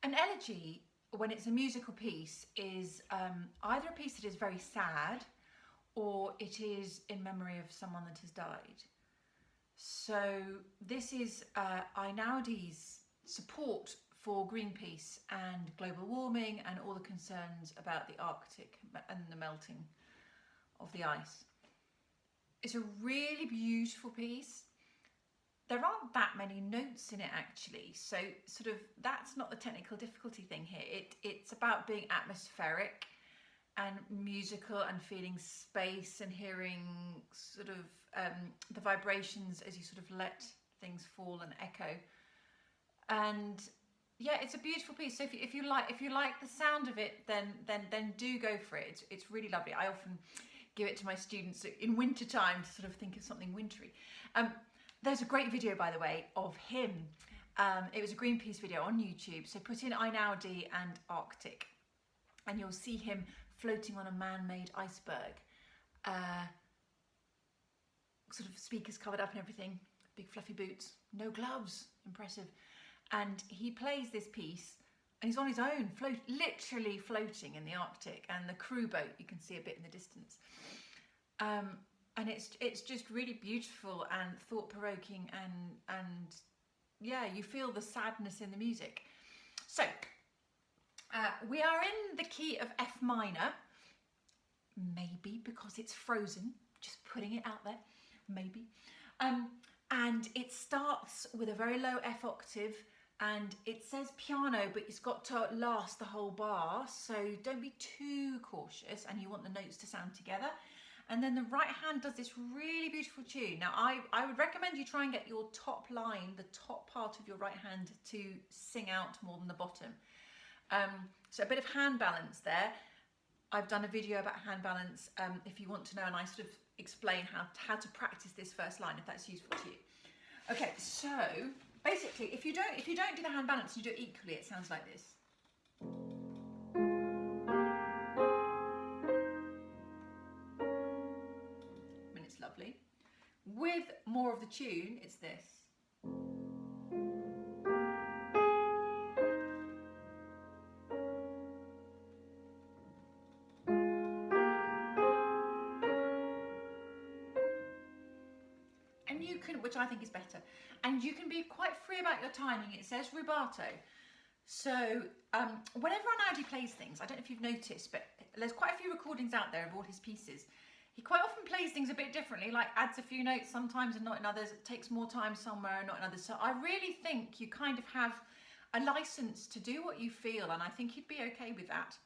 An elegy, when it's a musical piece, is either a piece that is very sad or it is in memory of someone that has died. So this is Einaudi's support for Greenpeace and global warming and all the concerns about the Arctic and the melting of the ice. It's a really beautiful piece. There aren't that many notes in it actually, so sort of that's not the technical difficulty thing here. It's about being atmospheric and musical and feeling space and hearing sort of the vibrations as you sort of let things fall and echo. And yeah, it's a beautiful piece. So if you like the sound of it, then do go for it. It's really lovely. I often give it to my students in winter time to sort of think of something wintry. There's a great video, by the way, of him. It was a Greenpeace video on YouTube. So put in Einaudi and Arctic, and you'll see him floating on a man-made iceberg. Sort of speakers covered up and everything, big fluffy boots, no gloves, impressive. And he plays this piece, and he's on his own, literally floating in the Arctic, and the crew boat, you can see a bit in the distance. And it's just really beautiful and thought-provoking, and yeah, you feel the sadness in the music. So we are in the key of F minor, maybe because it's frozen, just putting it out there, maybe. And it starts with a very low F octave, and it says piano, but it's got to last the whole bar, so don't be too cautious, and you want the notes to sound together. And then the right hand does this really beautiful tune. Now, I would recommend you try and get your top line, the top part of your right hand, to sing out more than the bottom. So a bit of hand balance there. I've done a video about hand balance if you want to know, and I sort of explain how to practice this first line, if that's useful to you. Okay, so basically, if you don't do the hand balance, you do it equally, it sounds like this. Lovely. With more of the tune, it's this. And you can, which I think is better, and you can be quite free about your timing. It says rubato. So whenever Einaudi plays things, I don't know if you've noticed, but there's quite a few recordings out there of all his pieces. He quite often plays things a bit differently, like adds a few notes sometimes and not in others. It takes more time somewhere and not in others. So I really think you kind of have a license to do what you feel, and I think he'd be okay with that.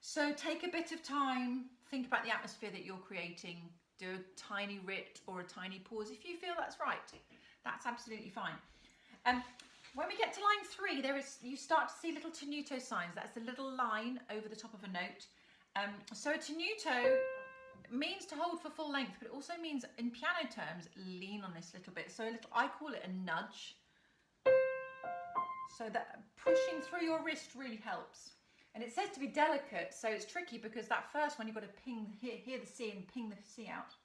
So take a bit of time, think about the atmosphere that you're creating, do a tiny rit or a tiny pause if you feel that's right. That's absolutely fine. When we get to line 3, you start to see little tenuto signs. That's a little line over the top of a note. So a tenuto means to hold for full length, but it also means, in piano terms, lean on this little bit. So I call it a nudge. So that pushing through your wrist really helps. And it says to be delicate, so it's tricky because that first one you've got to ping, hear the C and ping the C out.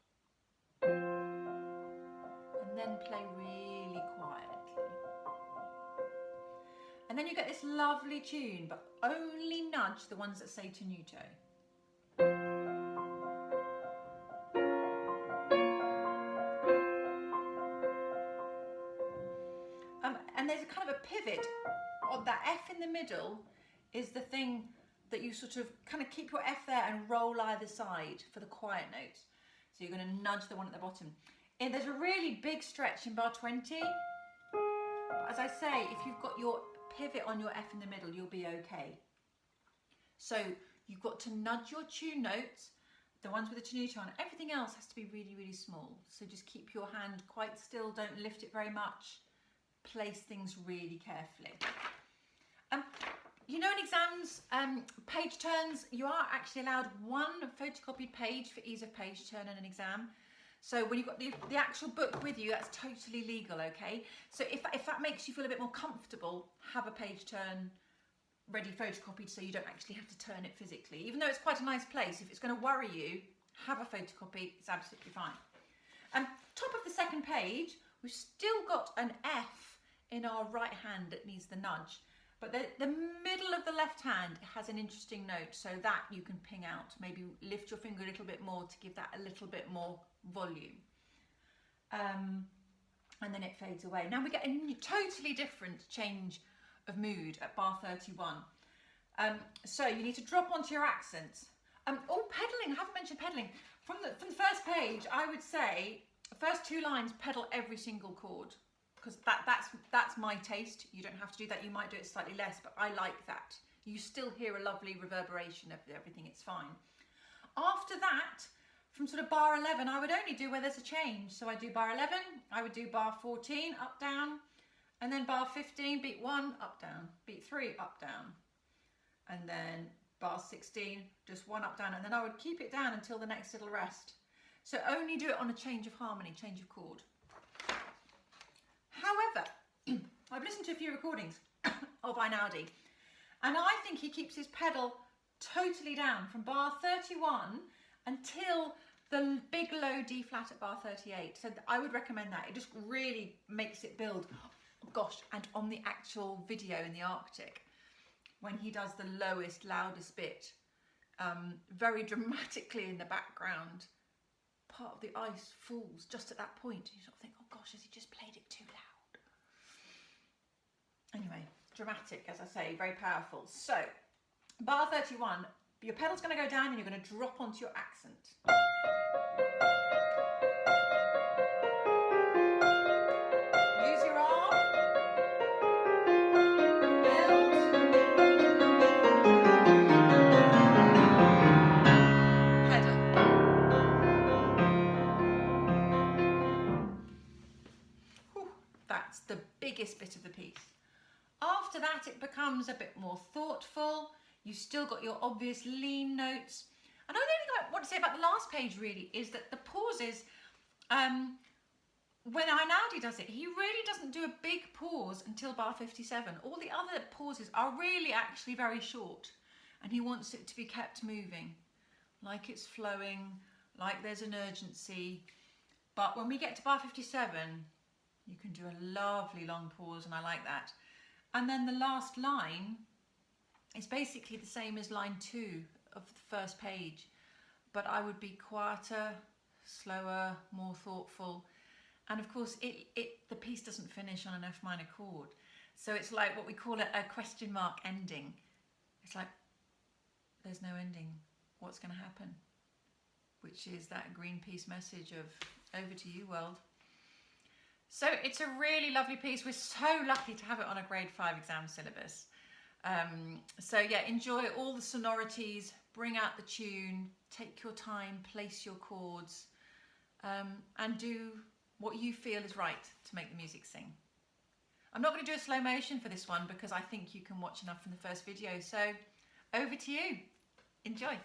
And then play really quietly. And then you get this lovely tune, but only nudge the ones that say tenuto. And there's a kind of a pivot on that F in the middle is the thing that you sort of kind of keep your F there and roll either side for the quiet notes. So you're going to nudge the one at the bottom. And there's a really big stretch in bar 20. But as I say, if you've got your pivot on your F in the middle, you'll be okay. So you've got to nudge your tune notes, the ones with the tenuto on. Everything else has to be really, really small. So just keep your hand quite still, don't lift it very much. Place things really carefully. You know, in exams, page turns, you are actually allowed one photocopied page for ease of page turn in an exam. So when you've got the actual book with you, that's totally legal, okay? So if that makes you feel a bit more comfortable, have a page turn ready photocopied so you don't actually have to turn it physically. Even though it's quite a nice place, if it's going to worry you, have a photocopy, it's absolutely fine. Top of the second page, we've still got an F in our right hand that needs the nudge. But the middle of the left hand has an interesting note, so that you can ping out. Maybe lift your finger a little bit more to give that a little bit more volume. And then it fades away. Now we get a totally different change of mood at bar 31. So you need to drop onto your accents. Pedaling, I haven't mentioned pedaling. From the first page, I would say, the first two lines, pedal every single chord. Because that's my taste. You don't have to do that. You might do it slightly less, but I like that. You still hear a lovely reverberation of everything. It's fine. After that, from sort of bar 11, I would only do where there's a change. So I do bar 11, I would do bar 14, up, down, and then bar 15, beat 1, up, down, beat 3, up, down, and then bar 16, just 1 up, down, and then I would keep it down until the next little rest. So only do it on a change of harmony, change of chord. However, I've listened to a few recordings of Einaudi, and I think he keeps his pedal totally down from bar 31 until the big low D flat at bar 38. So I would recommend that. It just really makes it build. Oh gosh, and on the actual video in the Arctic, when he does the lowest, loudest bit, very dramatically in the background, part of the ice falls just at that point. You sort of think, oh gosh, has he just played it too loud? Anyway, dramatic, as I say, very powerful. So, bar 31, your pedal's going to go down and you're going to drop onto your accent. Use your arm. Build. Pedal. Whew, that's the biggest bit of the piece. After that, it becomes a bit more thoughtful. You've still got your obvious lean notes. And the only thing I want to say about the last page really is that the pauses, when Einaudi does it, he really doesn't do a big pause until bar 57. All the other pauses are really actually very short, and he wants it to be kept moving, like it's flowing, like there's an urgency. But when we get to bar 57, you can do a lovely long pause, and I like that. And then the last line is basically the same as line 2 of the first page, but I would be quieter, slower, more thoughtful. And of course, the piece doesn't finish on an F minor chord. So it's like what we call a question mark ending. It's like, there's no ending. What's going to happen? Which is that Greenpeace message of over to you, world. So it's a really lovely piece. We're so lucky to have it on a grade 5 exam syllabus. So yeah, enjoy all the sonorities, bring out the tune, take your time, place your chords, and do what you feel is right to make the music sing. I'm not going to do a slow motion for this one because I think you can watch enough from the first video. So over to you. Enjoy.